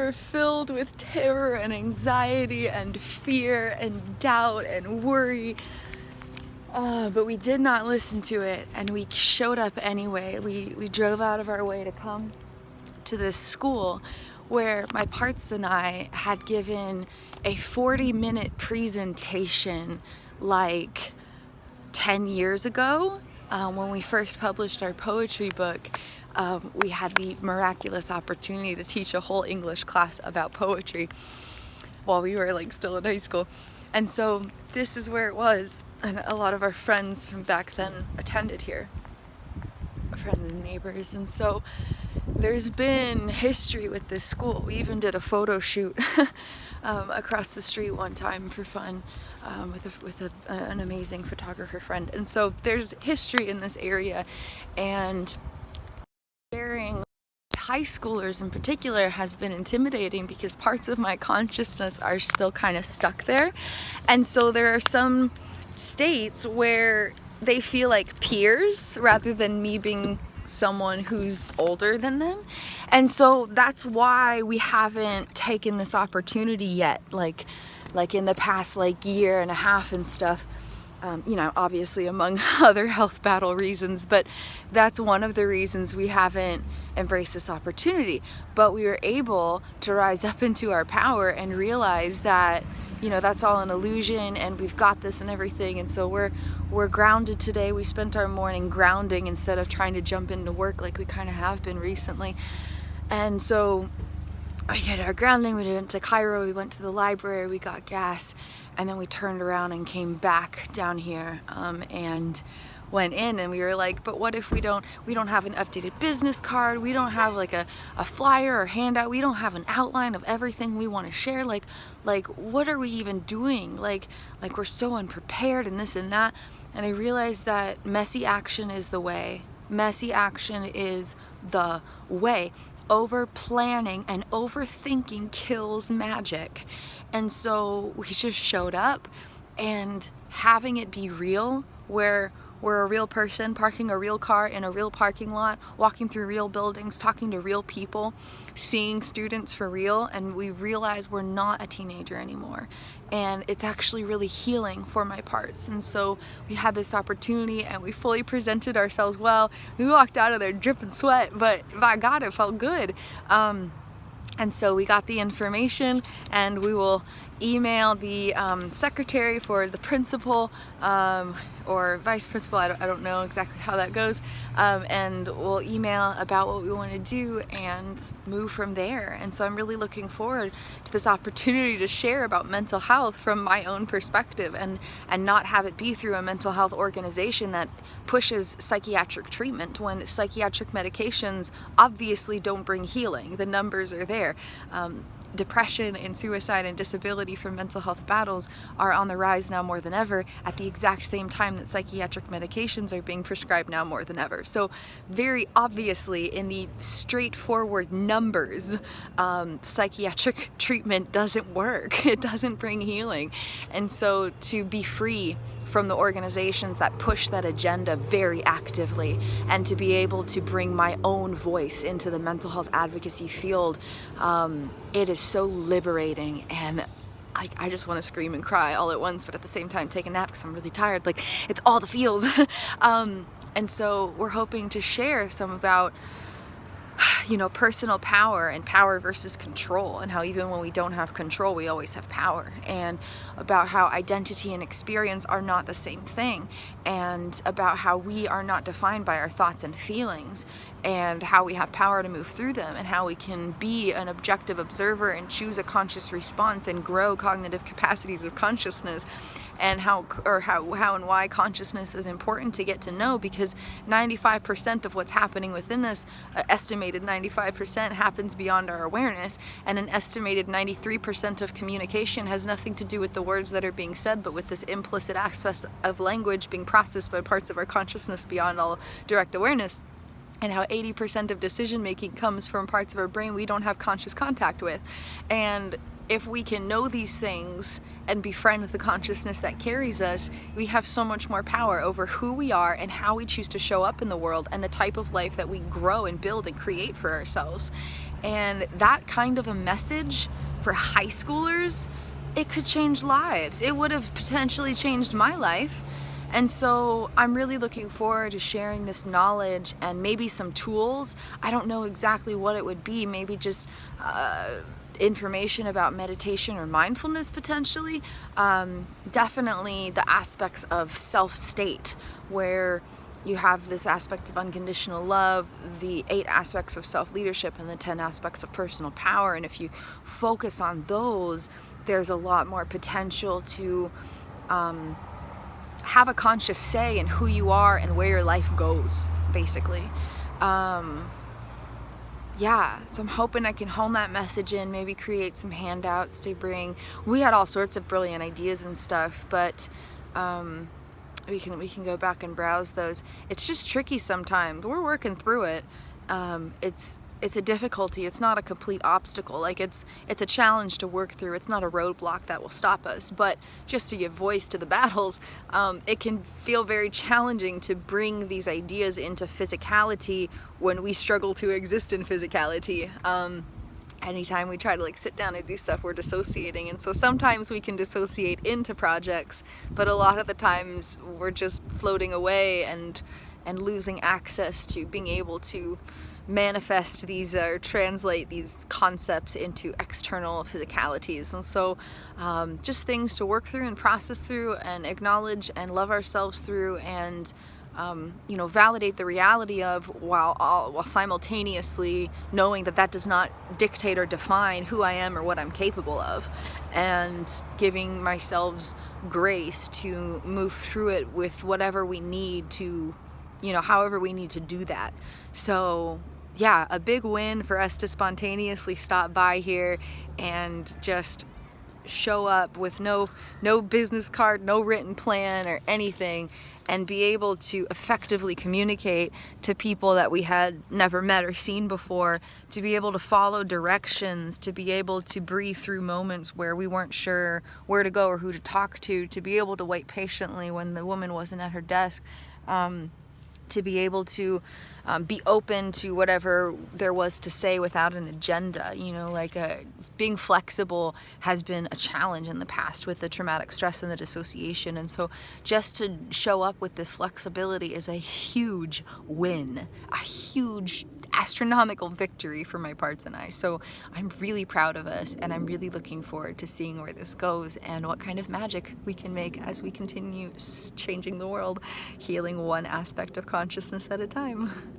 were filled with terror and anxiety and fear and doubt and worry. But we did not listen to it, and we showed up anyway. We drove out of our way to come to this school where my parts and I had given a 40-minute presentation like 10 years ago. When we first published our poetry book, we had the miraculous opportunity to teach a whole English class about poetry while we were like still in high school. And so this is where it was, and a lot of our friends from back then attended here, friends and neighbors. And so there's been history with this school. We even did a photo shoot across the street one time for fun with an amazing photographer friend. And so there's history in this area, and sharing high schoolers in particular has been intimidating because parts of my consciousness are still kind of stuck there. And so there are some states where they feel like peers rather than me being someone who's older than them. And so that's why we haven't taken this opportunity yet, like in the past year and a half and stuff. Obviously among other health battle reasons, but that's one of the reasons we haven't embraced this opportunity. But we were able to rise up into our power and realize that, that's all an illusion, and we've got this and everything. And so we're grounded today. We spent our morning grounding instead of trying to jump into work like we kind of have been recently. And so we did our grounding, we went to Cairo, we went to the library, we got gas, and then we turned around and came back down here and went in, and we were like, but what if we don't have an updated business card, we don't have like a flyer or handout, we don't have an outline of everything we want to share, like what are we even doing, like we're so unprepared and this and that. And I realized that messy action is the way. Messy action is the way. Over-planning and overthinking kills magic. And so we just showed up, and having it be real, where we're a real person parking a real car in a real parking lot, walking through real buildings, talking to real people, seeing students for real, and we realize we're not a teenager anymore. And it's actually really healing for my parts. And so we had this opportunity, and we fully presented ourselves well. We walked out of there dripping sweat, but by God, it felt good. And so we got the information, and we will email the secretary for the principal or vice principal, I don't know exactly how that goes, and we'll email about what we want to do and move from there. And so I'm really looking forward to this opportunity to share about mental health from my own perspective, and not have it be through a mental health organization that pushes psychiatric treatment when psychiatric medications obviously don't bring healing. The numbers are there. Depression and suicide and disability from mental health battles are on the rise now more than ever, at the exact same time that psychiatric medications are being prescribed now more than ever. So very obviously, in the straightforward numbers, psychiatric treatment doesn't work. It doesn't bring healing. And so to be free from the organizations that push that agenda very actively, and to be able to bring my own voice into the mental health advocacy field, it is so liberating. And I just want to scream and cry all at once, but at the same time take a nap because I'm really tired. Like, it's all the feels. And so we're hoping to share some about personal power and power versus control, and how even when we don't have control, we always have power, and about how identity and experience are not the same thing, and about how we are not defined by our thoughts and feelings, and how we have power to move through them, and how we can be an objective observer and choose a conscious response and grow cognitive capacities of consciousness, and how and why consciousness is important to get to know, because 95% of what's happening within us, estimated 95%, happens beyond our awareness, and an estimated 93% of communication has nothing to do with the words that are being said, but with this implicit aspect of language being processed by parts of our consciousness beyond all direct awareness. And how 80% of decision making comes from parts of our brain we don't have conscious contact with. And if we can know these things and befriend with the consciousness that carries us, we have so much more power over who we are and how we choose to show up in the world, and the type of life that we grow and build and create for ourselves. And that kind of a message for high schoolers, it could change lives. It would have potentially changed my life. And so I'm really looking forward to sharing this knowledge and maybe some tools. I don't know exactly what it would be, maybe just information about meditation or mindfulness potentially. Definitely the aspects of self-state, where you have this aspect of unconditional love, the 8 aspects of self-leadership, and the 10 aspects of personal power. And if you focus on those, there's a lot more potential to have a conscious say in who you are and where your life goes, basically. Yeah, so I'm hoping I can hone that message in, maybe create some handouts to bring. We had all sorts of brilliant ideas and stuff, but we can go back and browse those. It's just tricky sometimes. We're working through it. It's a difficulty. It's not a complete obstacle. Like it's a challenge to work through. It's not a roadblock that will stop us. But just to give voice to the battles, it can feel very challenging to bring these ideas into physicality when we struggle to exist in physicality. Anytime we try to sit down and do stuff, we're dissociating. And so sometimes we can dissociate into projects, but a lot of the times we're just floating away and losing access to being able to manifest these or translate these concepts into external physicalities. And so just things to work through and process through and acknowledge and love ourselves through, and validate the reality of, while simultaneously knowing that does not dictate or define who I am or what I'm capable of, and giving myself grace to move through it with whatever we need to, however we need to do that. So yeah, a big win for us to spontaneously stop by here and just show up with no business card, no written plan or anything, and be able to effectively communicate to people that we had never met or seen before, to be able to follow directions, to be able to breathe through moments where we weren't sure where to go or who to talk to be able to wait patiently when the woman wasn't at her desk, to be able to be open to whatever there was to say without an agenda. Being flexible has been a challenge in the past with the traumatic stress and the dissociation, and so just to show up with this flexibility is a huge win, a huge astronomical victory for my parts and I. So I'm really proud of us, and I'm really looking forward to seeing where this goes and what kind of magic we can make as we continue changing the world, healing one aspect of consciousness at a time.